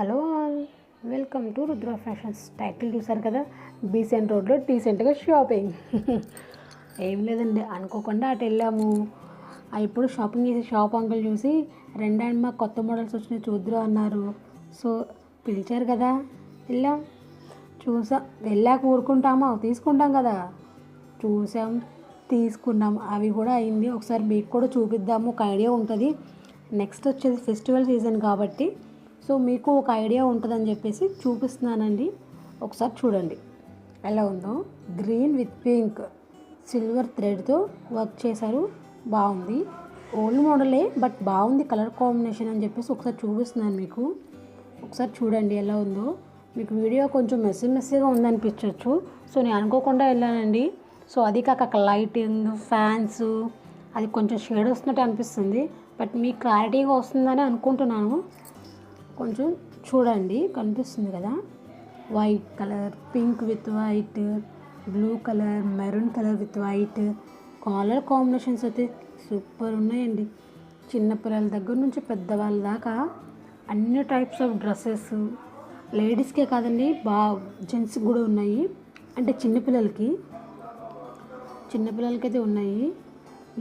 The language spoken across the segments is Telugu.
Hello all, welcome to Rudra fashions. Title చూసారు కదా, బీసెంట్ రోడ్లో డీసెంట్గా షాపింగ్. ఏం లేదండి, అనుకోకుండా అటు వెళ్ళాము. ఇప్పుడు షాపింగ్ చేసి షాప్ అంకుల్ చూసి రెండమ్మా కొత్త మోడల్స్ వచ్చినాయి చూద్దరు అన్నారు. సో పిలిచారు కదా, వెళ్ళాం. వెళ్ళాక ఊరుకుంటామా, తీసుకుంటాం కదా. చూసాం, తీసుకున్నాం. అవి కూడా అయింది. ఒకసారి మీకు కూడా చూపిద్దాము, ఒక ఐడియా ఉంటుంది. నెక్స్ట్ వచ్చేది ఫెస్టివల్ సీజన్ కాబట్టి సో మీకు ఒక ఐడియా ఉంటుందని చెప్పేసి చూపిస్తున్నానండి. ఒకసారి చూడండి ఎలా ఉందో. గ్రీన్ విత్ పింక్ సిల్వర్ థ్రెడ్తో వర్క్ చేశారు, బాగుంది. ఓల్డ్ మోడలే బట్ బాగుంది కలర్ కాంబినేషన్ అని చెప్పేసి ఒకసారి చూపిస్తున్నాను మీకు. ఒకసారి చూడండి ఎలా ఉందో. మీకు వీడియో కొంచెం మెస్సీగా ఉందనిపించవచ్చు. సో నేను అనుకోకుండా వెళ్ళానండి. సో అది కాక లైటింగ్, ఫ్యాన్స్, అది కొంచెం షేడ్ వస్తున్నట్టు అనిపిస్తుంది. బట్ మీకు క్లారిటీగా వస్తుందని అనుకుంటున్నాను. కొంచెం చూడండి, కనిపిస్తుంది కదా. White colour, pink with white, blue colour, maroon colour with white. Colour combinations అయితే సూపర్ ఉన్నాయండి. చిన్నపిల్లల దగ్గర నుంచి పెద్దవాళ్ళ దాకా అన్ని టైప్స్ ఆఫ్ డ్రెస్సెస్, లేడీస్కే కాదండి, జెంట్స్కి కూడా ఉన్నాయి. అంటే చిన్నపిల్లలకి అయితే ఉన్నాయి.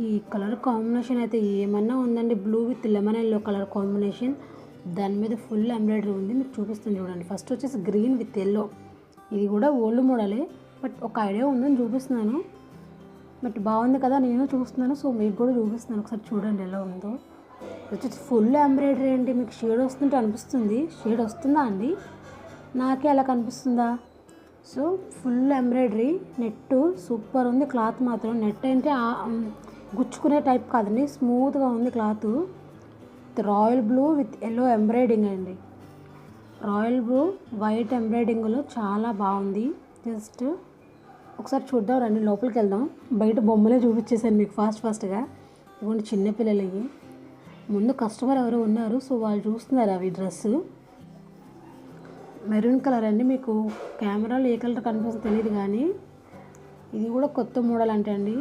ఈ కలర్ కాంబినేషన్ అయితే ఏమన్నా ఉందండి. Blue with lemon yellow colour combination, దాని మీద ఫుల్ ఎంబ్రాయిడరీ ఉంది. మీకు చూపిస్తాను చూడండి. ఫస్ట్ వచ్చేసి గ్రీన్ విత్ ఎల్లో. ఇది కూడా ఓల్డ్ మోడలే బట్ ఒక ఐడియా ఉందని చూపిస్తున్నాను. బట్ బాగుంది కదా, నేను చూస్తున్నాను. సో మీకు కూడా చూపిస్తున్నాను, ఒకసారి చూడండి ఎలా ఉందో. వచ్చేసి ఫుల్ ఎంబ్రాయిడరీ అండి. మీకు షేడ్ వస్తుంటే అనిపిస్తుంది. షేడ్ వస్తుందా అండి? నాకే అలా కనిపిస్తుందా? So full embroidery, net super ఉంది. క్లాత్ మాత్రం నెట్ అంటే గుచ్చుకునే టైప్ కాదండి, స్మూత్గా ఉంది cloth. Royal blue with yellow embroidering అండి. రాయల్ బ్లూ వైట్ ఎంబ్రాయిడింగ్లో చాలా బాగుంది. జస్ట్ ఒకసారి చూద్దాం రండి, లోపలికి వెళ్దాం. బయట బొమ్మలే చూపించేసాను మీకు ఫాస్ట్గా. ఇవ్వండి చిన్నపిల్లలకి. ముందు కస్టమర్ ఎవరో ఉన్నారు, సో వాళ్ళు చూస్తున్నారు అవి డ్రెస్సు. మెరూన్ కలర్ అండి. మీకు కెమెరాలో ఏ కలర్ కనిపిస్తుందో తెలియదు కానీ ఇది కూడా కొత్త మోడల్ అంటే అండి.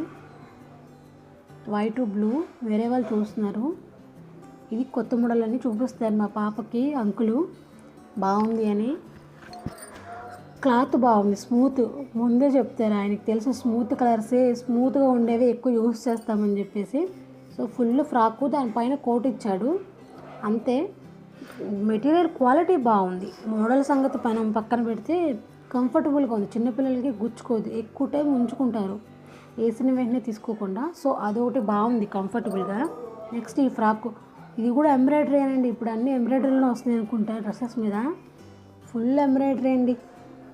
వైట్ బ్లూ వేరే వాళ్ళు చూస్తున్నారు. ఇది కొత్త మోడల్ అని చూపిస్తారు మా పాపకి అంకులు, బాగుంది అని. క్లాత్ బాగుంది, స్మూత్. ముందే చెప్తారు, ఆయనకి తెలుసు స్మూత్ కలర్సే, స్మూత్గా ఉండేవి ఎక్కువ యూస్ చేస్తామని చెప్పేసి. సో ఫుల్ ఫ్రాకు, దానిపైన కోట్ ఇచ్చాడు అంతే. మెటీరియల్ క్వాలిటీ బాగుంది. మోడల్ సంగతి పక్కన పెడితే కంఫర్టబుల్గా ఉంది. చిన్నపిల్లలకి గుచ్చుకోదు, ఎక్కువ టైం ఉంచుకుంటారు వేసిన వెంటనే తీసుకోకుండా. సో అదొకటి బాగుంది కంఫర్టబుల్గా. నెక్స్ట్ ఈ ఫ్రాక్, ఇది కూడా ఎంబ్రాయిడరీ అండి. ఇప్పుడు అన్ని ఎంబ్రాయిడరీలో వస్తున్నాయి అనుకుంటా డ్రెస్సెస్ మీద. ఫుల్ ఎంబ్రాయిడరీ అండి.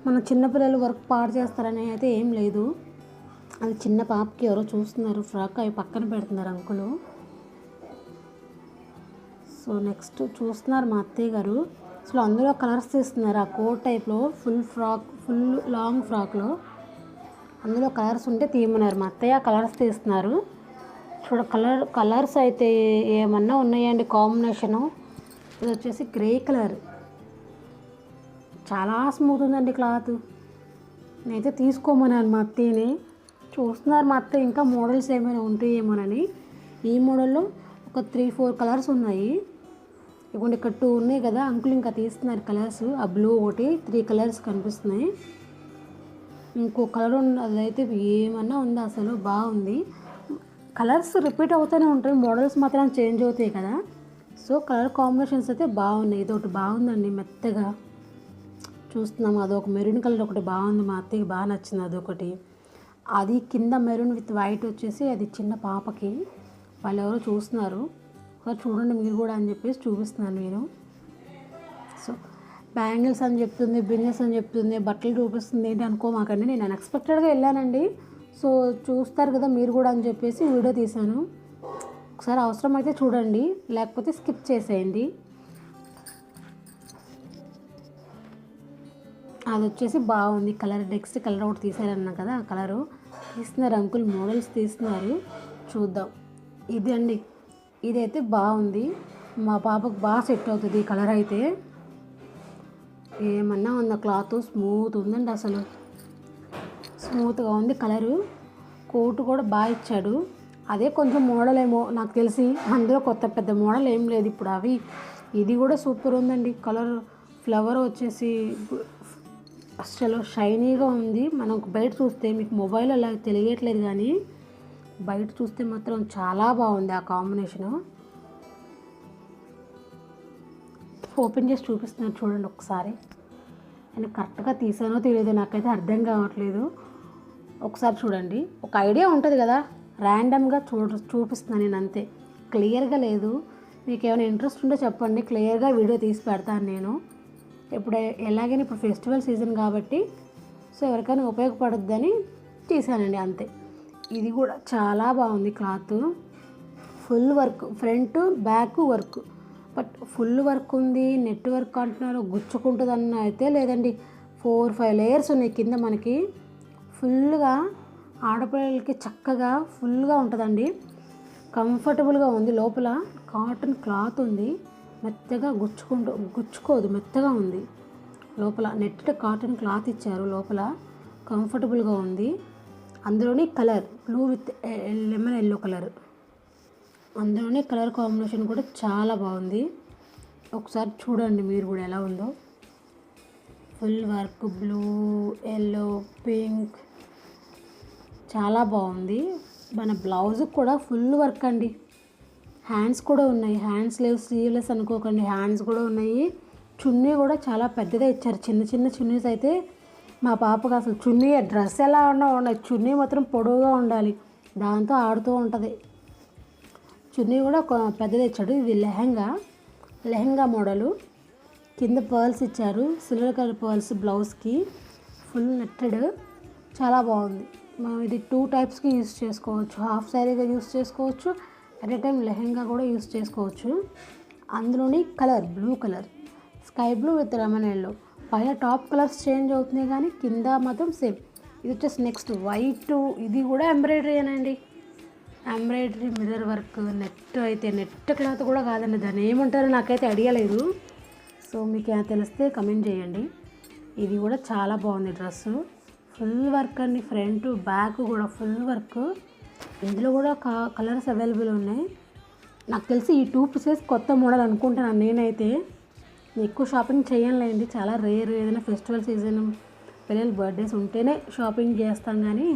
మన చిన్నపిల్లలు వర్క్ పాడు చేస్తారని అయితే ఏం లేదు. అది చిన్న పాపకి ఎవరో చూస్తున్నారు ఫ్రాక్, అవి పక్కన పెడుతున్నారు అంకులు. సో నెక్స్ట్ చూస్తున్నారు మా అత్తయ్య గారు. అసలు అందులో కలర్స్ తీస్తున్నారు. ఆ కోట్ టైప్లో ఫుల్ లాంగ్ ఫ్రాక్లో అందులో కలర్స్ ఉంటే తీయమన్నారు మా అత్తయ్య. కలర్స్ తీస్తున్నారు. కలర్స్ అయితే ఏమన్నా ఉన్నాయండి కాంబినేషను. ఇది వచ్చేసి గ్రే కలర్, చాలా స్మూత్ ఉందండి క్లాత్. నేనైతే తీసుకోమన్నాను మా అత్తయ్యని. చూస్తున్నారు మా అత్తయ్య ఇంకా మోడల్స్ ఏమైనా ఉంటాయేమోనని. ఈ మోడల్లో ఒక 3-4 కలర్స్ ఉన్నాయి. ఇవ్వండి ఇక్కడ 2 ఉన్నాయి కదా, అంకుల్ ఇంకా తీస్తున్నారు కలర్స్. ఆ బ్లూ ఒకటి, 3 కలర్స్ కనిపిస్తున్నాయి. ఇంకో కలర్ అదైతే ఏమన్నా ఉందా, అసలు బాగుంది. కలర్స్ రిపీట్ అవుతూనే ఉంటాయి, మోడల్స్ మాత్రం చేంజ్ అవుతాయి కదా. సో కలర్ కాంబినేషన్స్ అయితే బాగున్నాయి. ఇదొకటి బాగుందండి, మెత్తగా చూస్తున్నాము. అదొక మెరూన్ కలర్ ఒకటి బాగుంది, మా అత్తయ్యకి బాగా నచ్చింది అదొకటి. అది కింద మెరూన్ విత్ వైట్ వచ్చేసి అది చిన్న పాపకి, వాళ్ళు ఎవరో చూస్తున్నారు. ఒకసారి చూడండి మీరు కూడా అని చెప్పేసి చూపిస్తున్నాను నేను. సో బ్యాంగిల్స్ అని చెప్తుంది, బిజినెస్ అని చెప్తుంది, బట్టలు చూపిస్తుంది ఏంటి అనుకోమాకండి. నేను అన్ఎక్స్పెక్టెడ్గా వెళ్ళానండి. సో చూస్తారు కదా మీరు కూడా అని చెప్పేసి వీడియో తీశాను. ఒకసారి అవసరమైతే చూడండి, లేకపోతే స్కిప్ చేసేయండి. అది వచ్చేసి బాగుంది కలర్. నెక్స్ట్ కలర్ ఒకటి తీసారన్నా కదా, ఆ కలరు తీస్తున్నారు అంకుల్, మోడల్స్ తీస్తున్నారు. చూద్దాం. ఇది అండి, ఇదైతే బాగుంది. మా పాపకు బాగా సెట్ అవుతుంది ఈ కలర్ అయితే. ఏమన్నా ఉందా, క్లాత్ స్మూత్ ఉందండి, అసలు స్మూత్గా ఉంది కలరు. కోట్ కూడా బాగా ఇచ్చాడు. అదే కొంచెం మోడల్ ఏమో నాకు తెలిసి, అందులో కొత్త పెద్ద మోడల్ ఏం లేదు ఇప్పుడు. ఇది కూడా సూపర్ ఉందండి కలర్. ఫ్లవర్ వచ్చేసి అసలు షైనీగా ఉంది. మనకు బయట చూస్తే మీకు మొబైల్ అలా తెలియట్లేదు, కానీ బయట చూస్తే మాత్రం చాలా బాగుంది ఆ కాంబినేషను. ఓపెన్ చేసి చూపిస్తున్నాను చూడండి ఒకసారి. నేను కరెక్ట్గా తీసానో తెలియదు, నాకైతే అర్థం కావట్లేదు. ఒకసారి చూడండి, ఒక ఐడియా ఉంటుంది కదా, ర్యాండమ్గా చూపిస్తున్నాను నేను అంతే, క్లియర్గా లేదు. మీకు ఏమైనా ఇంట్రెస్ట్ ఉంటే చెప్పండి, క్లియర్గా వీడియో తీసి పెడతాను నేను. ఇప్పుడు ఎలాగైనా ఇప్పుడు ఫెస్టివల్ సీజన్ కాబట్టి సో ఎవరికైనా ఉపయోగపడుద్దని తీసానండి అంతే. ఇది కూడా చాలా బాగుంది cloth, full work, front back work, but full work ఉంది. నెట్ వర్క్ అంటున్నారు, గుచ్చుకుంటుంది అన్న అయితే లేదండి. 4-5 లేయర్స్ ఉన్నాయి కింద మనకి. ఫుల్గా ఆడపిల్లలకి చక్కగా ఫుల్గా ఉంటుందండి, కంఫర్టబుల్గా ఉంది. లోపల కాటన్ క్లాత్ ఉంది, మెత్తగా గుచ్చుకోదు, మెత్తగా ఉంది. లోపల నెట్ కాటన్ క్లాత్ ఇచ్చారు, లోపల కంఫర్టబుల్గా ఉంది. అందులోని colour blue with lemon yellow colour, అందులోనే కలర్ కాంబినేషన్ కూడా చాలా బాగుంది. ఒకసారి చూడండి మీరు కూడా ఎలా ఉందో. Full work blue, yellow, pink చాలా బాగుంది. మన బ్లౌజ్ కూడా ఫుల్ వర్క్ అండి. హ్యాండ్స్ కూడా ఉన్నాయి, హ్యాండ్స్ లేవు, స్లీవ్లెస్ అనుకోకండి, హ్యాండ్స్ కూడా ఉన్నాయి. చున్నీ కూడా చాలా పెద్దదే ఇచ్చారు, చిన్న చిన్న చున్నీస్ అయితే మా పాపకు అసలు చున్నీ డ్రెస్ ఎలా ఉన్నాయి, చున్నీ మాత్రం పొడవుగా ఉండాలి, దాంతో ఆడుతూ ఉంటుంది. చున్నీ కూడా పెద్దది ఇచ్చాడు. ఇది లెహంగా మోడలు. కింద పర్ల్స్ ఇచ్చారు, సిల్వర్ కలర్ పర్ల్స్ బ్లౌజ్కి, ఫుల్ నెట్టెడ్, చాలా బాగుంది. మనం ఇది 2 టైప్స్కి యూస్ చేసుకోవచ్చు, హాఫ్ శారీగా యూస్ చేసుకోవచ్చు, అట్ ఏ టైం లెహంగా కూడా యూస్ చేసుకోవచ్చు. అందులోని colour blue colour, sky blue with lemon yellow. పైన టాప్ కలర్స్ చేంజ్ అవుతున్నాయి కానీ కింద మాత్రం సేమ్. ఇది వచ్చేసి నెక్స్ట్ వైట్, ఇది కూడా ఎంబ్రాయిడరీ అనండి, ఎంబ్రాయిడరీ మిర్రర్ వర్క్. నెట్ అయితే నెట్ క్లాత్ కూడా కాదండి, దాన్ని ఏమంటారో నాకైతే ఐడియా లేదు. సో మీకు ఏమైనా తెలిస్తే కమెంట్ చేయండి. ఇది కూడా చాలా బాగుంది డ్రెస్సు, ఫుల్ వర్క్ అండి, ఫ్రంట్ బ్యాక్ కూడా ఫుల్ వర్క్. ఇందులో కూడా కలర్స్ అవైలబుల్ ఉన్నాయి. నాకు తెలిసి ఈ 2 పీసెస్ కొత్త మోడల్ అనుకుంటున్నాను నేనైతే. ఎక్కువ షాపింగ్ చేయనులేండి, చాలా రేర్. ఏదైనా ఫెస్టివల్ సీజన్, పిల్లల బర్త్డేస్ ఉంటేనే షాపింగ్ చేస్తాం, కానీ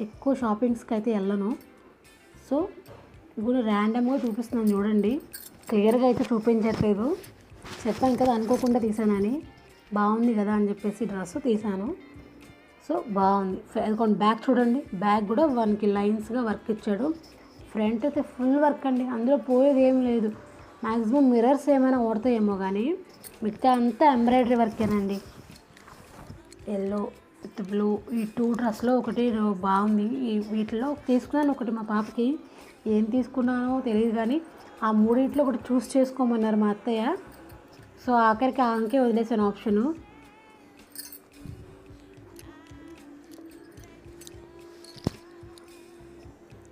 ఎక్కువ షాపింగ్స్కి అయితే వెళ్ళను. సో ఇప్పుడు ర్యాండమ్గా చూపిస్తున్నాను చూడండి, క్లియర్గా అయితే చూపించట్లేదు. చెప్పాను కదా అనుకోకుండా తీసానని, బాగుంది కదా అని చెప్పేసి డ్రెస్ తీసాను. సో బాగుంది. అదికోండి బ్యాక్ చూడండి, బ్యాక్ కూడా 1కి లైన్స్గా వర్క్ ఇచ్చాడు. ఫ్రంట్ అయితే ఫుల్ వర్క్ అండి, అందులో పోయేది ఏం లేదు. మ్యాక్సిమం మిర్రర్స్ ఏమైనా ఓడతాయేమో కానీ మిగతా అంతా ఎంబ్రాయిడరీ వర్కేనండి. ఎల్లో విత్ బ్లూ, ఈ 2 డ్రెస్లో ఒకటి బాగుంది. వీటిలో తీసుకున్నాను ఒకటి మా పాపకి, ఏం తీసుకున్నానో తెలియదు కానీ ఆ 3 ఒకటి చూస్ చేసుకోమన్నారు మా అత్తయ్య. సో ఆఖరికి ఆంకే వదిలేసాను ఆప్షను.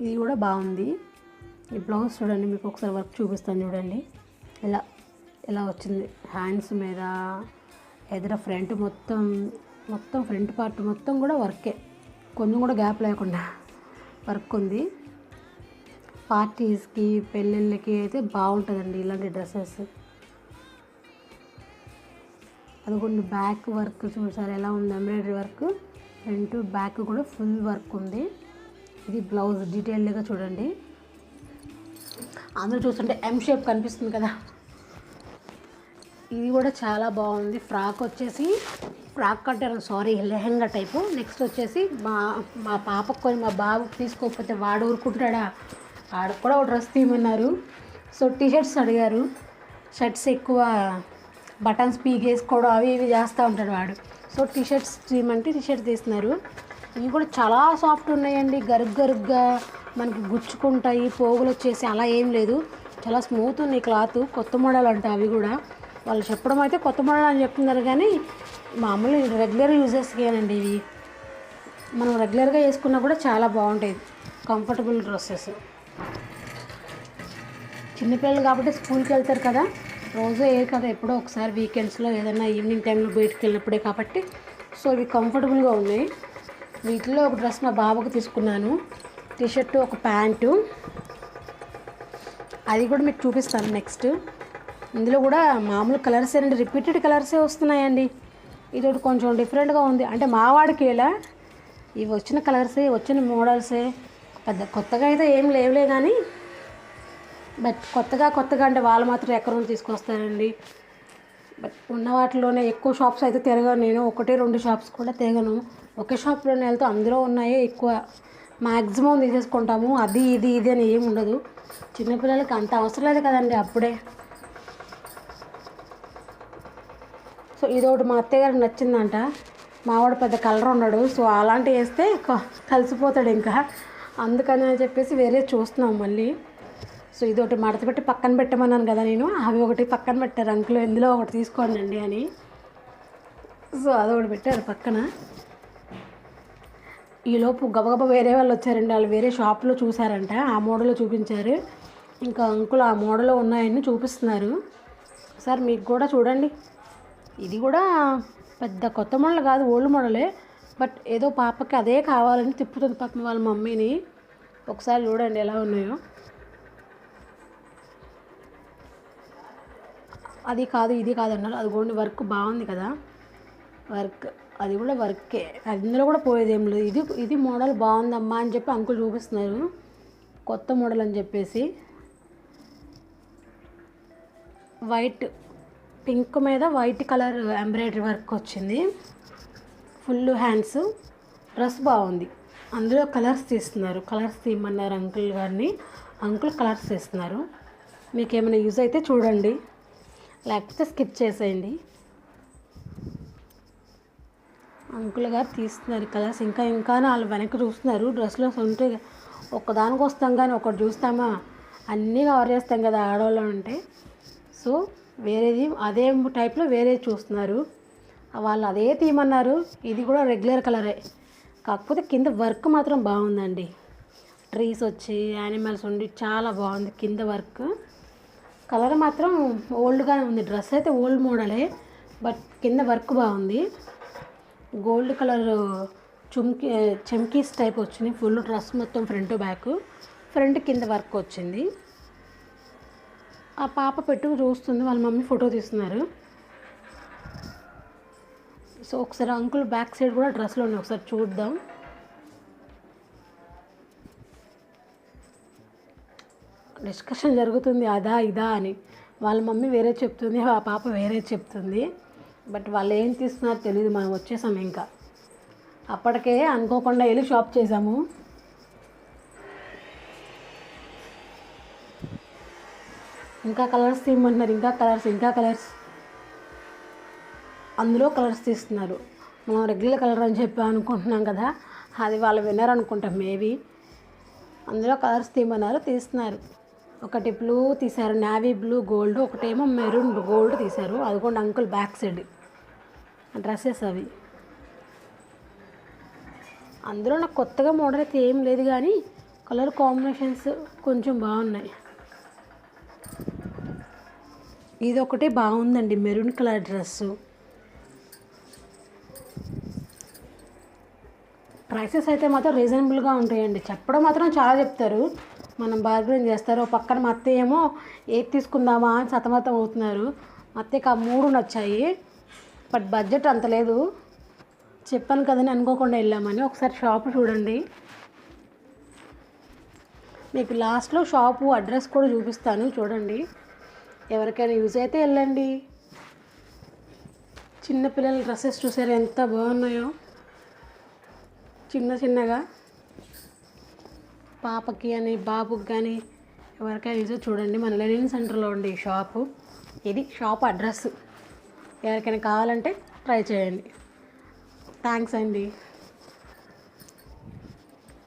ఇది కూడా బాగుంది. ఈ బ్లౌజ్ చూడండి, మీకు ఒకసారి వర్క్ చూపిస్తాను చూడండి, ఎలా వచ్చింది. హ్యాండ్స్ మీద ఎదుర ఫ్రంట్ మొత్తం ఫ్రంట్ పార్ట్ మొత్తం కూడా వర్కే, కొంచెం కూడా గ్యాప్ లేకుండా వర్క్ ఉంది. పార్టీస్కి, పెళ్ళిళ్ళకి అయితే బాగుంటుందండి ఇలాంటి డ్రెస్సెస్. అదిగోండి బ్యాక్ వర్క్ చూసారు ఎలా ఉంది, ఎంబ్రాయిడరీ వర్క్, ఫ్రంట్ బ్యాక్ కూడా ఫుల్ వర్క్ ఉంది. ఇది బ్లౌజ్ డీటెయిల్డ్గా చూడండి. అందరూ చూస్తుంటే ఎం షేప్ కనిపిస్తుంది కదా, ఇది కూడా చాలా బాగుంది. ఫ్రాక్ వచ్చేసి ఫ్రాక్ అంటే సారీ లెహంగా టైపు. నెక్స్ట్ వచ్చేసి మా పాపకు కొని మా బాబుకి తీసుకోకపోతే వాడు ఊరుకుంటాడా, వాడికి కూడా ఒక డ్రెస్ తీయమన్నారు. సో టీషర్ట్స్ అడిగారు, షర్ట్స్ ఎక్కువ బటన్స్ పీకేసుకోవడం అవి ఇవి చేస్తూ ఉంటాడు వాడు. సో టీషర్ట్స్ తీయమంటే టీషర్ట్స్ తీస్తున్నారు. ఇవి కూడా చాలా సాఫ్ట్ ఉన్నాయండి, గరుగ్గా మనకి గుచ్చుకుంటాయి, పోగులు వచ్చేసి అలా ఏం లేదు, చాలా స్మూత్ ఉన్నాయి క్లాత్. కొత్త మోడల్ అంటే అవి కూడా వాళ్ళు చెప్పడం అయితే కొత్త మోడల్ అని చెప్తున్నారు, కానీ మామూలు రెగ్యులర్ యూజెస్కేనండి ఇవి. మనం రెగ్యులర్గా వేసుకున్నా కూడా చాలా బాగుంటాయి, కంఫర్టబుల్ డ్రెస్సెస్. చిన్నపిల్లలు కాబట్టి స్కూల్కి వెళ్తారు కదా, రోజు ఏ కదా, ఎప్పుడో ఒకసారి వీకెండ్స్లో ఏదైనా ఈవినింగ్ టైంలో బయటకు వెళ్ళినప్పుడే కాబట్టి. సో ఇవి కంఫర్టబుల్గా ఉన్నాయి. వీటిలో ఒక డ్రెస్ మా బాబుకు తీసుకున్నాను, టీషర్టు, ఒక ప్యాంటు, అది కూడా మీకు చూపిస్తాను నెక్స్ట్. ఇందులో కూడా మామూలు కలర్సే అండి, రిపీటెడ్ కలర్సే వస్తున్నాయండి. ఇది ఒకటి కొంచెం డిఫరెంట్గా ఉంది. అంటే మా వాడికి ఇలా ఇవి వచ్చిన కలర్సే, వచ్చిన మోడల్సే, పెద్ద కొత్తగా అయితే ఏం లేవులే కానీ, బట్ కొత్తగా అంటే వాళ్ళు మాత్రం ఎక్కడ నుంచి తీసుకొస్తారండి. బట్ ఉన్న వాటిలోనే ఎక్కువ షాప్స్ అయితే తిరగను నేను, 1-2 షాప్స్ కూడా తిరగను. ఒకే షాప్లోనే వెళ్తే అందులో ఉన్నాయే ఎక్కువ మ్యాక్సిమం తీసేసుకుంటాము. అది ఇది అని ఏమి ఉండదు. చిన్నపిల్లలకి అంత అవసరం లేదు కదండి అప్పుడే. సో ఇదొకటి మా అత్తయ్య గారికి నచ్చిందంట. మావాడు పెద్ద కలర్ ఉన్నాడు, సో అలాంటివి వేస్తే కలిసిపోతాడు ఇంకా, అందుకని అని చెప్పేసి వేరే చూస్తున్నాం మళ్ళీ. సో ఇదొకటి మడత పెట్టి పక్కన పెట్టమన్నాను కదా నేను, అవి ఒకటి పక్కన పెట్టారు అంకుల్, ఇందులో ఒకటి తీసుకోండి అని. సో అదొకటి పెట్టారు పక్కన. ఈలోపు గబగబా వేరే వాళ్ళు వచ్చారండి. వాళ్ళు వేరే షాప్లో చూసారంట, ఆ మోడల్లో చూపించారు. ఇంకా అంకుల్ ఆ మోడల్లో ఉన్నాయని చూపిస్తున్నారు. సార్ మీకు కూడా చూడండి, ఇది కూడా పెద్ద కొత్త మోడల్ కాదు, ఓల్డ్ మోడలే. బట్ ఏదో పాపకి అదే కావాలని తిప్పుతుంది పాపం వాళ్ళ మమ్మీని. ఒకసారి చూడండి ఎలా ఉన్నాయో. అది కాదు ఇది కాదు అన్నారు. అది కూడా వర్క్ బాగుంది కదా, వర్క్ అది కూడా వర్కే, అందులో కూడా పోయేదేం లేదు. ఇది మోడల్ బాగుందమ్మా అని చెప్పి అంకుల్ చూపిస్తున్నారు, కొత్త మోడల్ అని చెప్పేసి. వైట్ పింక్ మీద వైట్ కలర్ ఎంబ్రాయిడరీ వర్క్ వచ్చింది, ఫుల్ హ్యాండ్స్. డ్రెస్ బాగుంది. అందులో కలర్స్ తీస్తున్నారు, కలర్స్ తీయమన్నారు అంకుల్ గారిని. అంకుల్ కలర్స్ తీస్తున్నారు. మీకు ఏమైనా యూజ్ అయితే చూడండి, లేకపోతే స్కిప్ చేసేయండి. అంకుల్ గారు తీస్తున్నారు కలర్స్. ఇంకా వాళ్ళు వెనక్కి చూస్తున్నారు. డ్రెస్లో ఉంటే ఒక్కదానికి వస్తాం కానీ ఒకటి చూస్తామా, అన్నీ కవర్ చేస్తాం కదా ఆడవాళ్ళు అంటే. సో వేరేది అదే టైప్లో వేరేది చూస్తున్నారు. వాళ్ళు అదే తీయమన్నారు. ఇది కూడా రెగ్యులర్ కలరే, కాకపోతే కింద వర్క్ మాత్రం బాగుందండి. ట్రీస్ వచ్చి యానిమల్స్ ఉండి చాలా బాగుంది కింద వర్క్. కలర్ మాత్రం ఓల్డ్గానే ఉంది. డ్రెస్ అయితే ఓల్డ్ మోడలే, బట్ కింద వర్క్ బాగుంది. గోల్డ్ కలర్ చమ్కీస్ టైప్ వచ్చింది. ఫుల్ డ్రెస్ మొత్తం ఫ్రంట్ బ్యాక్, ఫ్రంట్ కింద వర్క్ వచ్చింది. ఆ పాప పెట్టుకు చూస్తుంది, వాళ్ళ మమ్మీ ఫోటో తీస్తున్నారు. సో ఒకసారి అంకుల్ బ్యాక్ సైడ్ కూడా డ్రెస్లో ఉన్నాయి, ఒకసారి చూద్దాం. డిస్కషన్ జరుగుతుంది అదా ఇదా అని. వాళ్ళ మమ్మీ వేరే చెప్తుంది, ఆ పాప వేరే చెప్తుంది. బట్ వాళ్ళు ఏం తీస్తున్నారో తెలియదు. మనం వచ్చేసాము ఇంకా, అప్పటికే అనుకోకుండా వెళ్ళి షాప్ చేసాము. ఇంకా కలర్స్ తీయమంటున్నారు, ఇంకా కలర్స్ అందులో కలర్స్ తీస్తున్నారు. మనం రెగ్యులర్ కలర్ అని చెప్పి అనుకుంటున్నాం కదా, అది వాళ్ళు విన్నర్ అనుకుంటాం మేబీ. అందులో కలర్స్ తీయమన్నారు, తీస్తున్నారు. ఒకటి బ్లూ తీశారు, నావీ బ్లూ గోల్డ్, ఒకటేమో మెరూన్ గోల్డ్ తీశారు. అది కూడా అంకుల్ బ్యాక్ సైడ్ డ్రెస్సెస్ అవి. అందులో నాకు కొత్తగా మోడల్ అయితే ఏం లేదు కానీ కలర్ కాంబినేషన్స్ కొంచెం బాగున్నాయి. ఇది ఒకటి బాగుందండి, మెరూన్ కలర్ డ్రెస్సు. ప్రైసెస్ అయితే మాత్రం రీజనబుల్గా ఉంటాయండి. చెప్పడం మాత్రం చాలా చెప్తారు, మనం బార్గెన్ చేస్తారు. పక్కన మా అత్తయ్య ఏమో ఏది తీసుకుందామా అని సతమతం అవుతున్నారు. మా అత్తయ్యకి ఆ 3 నచ్చాయి, బట్ బడ్జెట్ అంత లేదు. చెప్పాను కదని అనుకోకుండా వెళ్ళామని. ఒకసారి షాపు చూడండి, మీకు లాస్ట్లో షాపు అడ్రస్ కూడా చూపిస్తాను, చూడండి. ఎవరికైనా యూజ్ అయితే వెళ్ళండి. చిన్నపిల్లల డ్రెస్సెస్ చూసారు ఎంత బాగున్నాయో, చిన్నగా పాపకి అని బాబుకి కానీ ఎవరికైనా యూజ్ చూడండి. మన లెనిన్ సెంటర్లో ఉండే ఈ షాపు. ఇది షాప్ అడ్రస్, ఎవరికైనా కావాలంటే ట్రై చేయండి. థ్యాంక్స్ అండి.